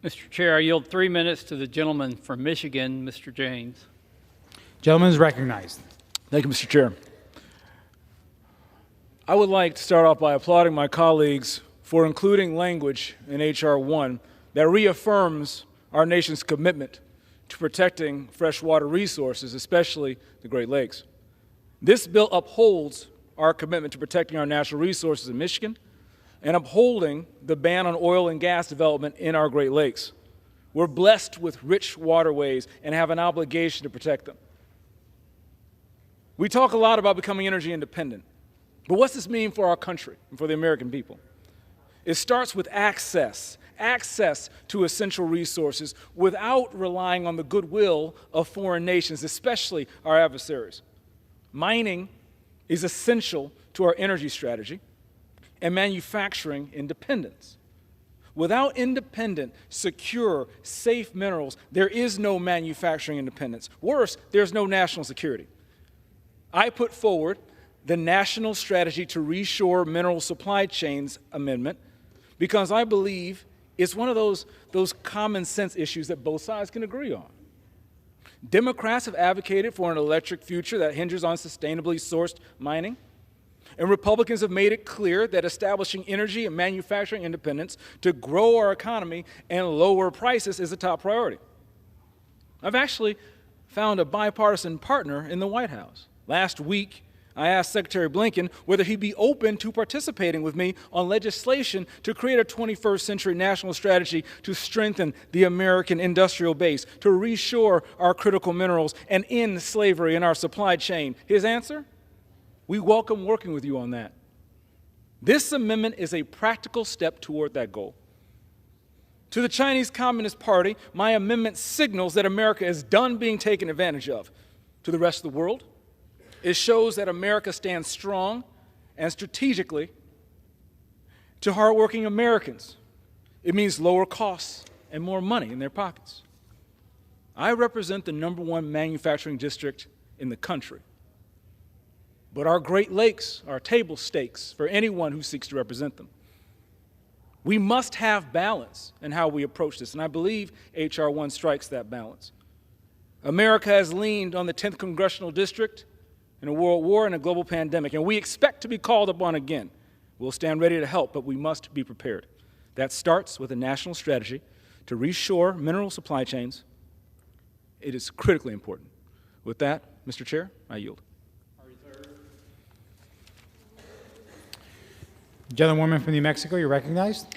Mr. Chair, I yield 3 minutes to the gentleman from Michigan, Mr. James. Gentleman is recognized. Thank you, Mr. Chair. I would like to start off by applauding my colleagues for including language in H.R. 1 that reaffirms our nation's commitment to protecting freshwater resources, especially the Great Lakes. This bill upholds our commitment to protecting our natural resources in Michigan and upholding the ban on oil and gas development in our Great Lakes. We're blessed with rich waterways and have an obligation to protect them. We talk a lot about becoming energy independent, but what's this mean for our country and for the American people? It starts with access to essential resources without relying on the goodwill of foreign nations, especially our adversaries. Mining is essential to our energy strategy and manufacturing independence. Without independent, secure, safe minerals, there is no manufacturing independence. Worse, there's no national security. I put forward the National Strategy to Reshore Mineral Supply Chains Amendment because I believe it's one of those common sense issues that both sides can agree on. Democrats have advocated for an electric future that hinges on sustainably sourced mining, and Republicans have made it clear that establishing energy and manufacturing independence to grow our economy and lower prices is a top priority. I've actually found a bipartisan partner in the White House. Last week, I asked Secretary Blinken whether he'd be open to participating with me on legislation to create a 21st century national strategy to strengthen the American industrial base, to reshore our critical minerals, and end slavery in our supply chain. His answer? We welcome working with you on that. This amendment is a practical step toward that goal. To the Chinese Communist Party, my amendment signals that America is done being taken advantage of. To the rest of the world, it shows that America stands strong and strategically to hardworking Americans. It means lower costs and more money in their pockets. I represent the #1 manufacturing district in the country. But our Great Lakes are table stakes for anyone who seeks to represent them. We must have balance in how we approach this, and I believe H.R. 1 strikes that balance. America has leaned on the 10th Congressional District in a world war and a global pandemic, and we expect to be called upon again. We'll stand ready to help, but we must be prepared. That starts with a national strategy to reshore mineral supply chains. It is critically important. With that, Mr. Chair, I yield. Gentlewoman from New Mexico, you're recognized.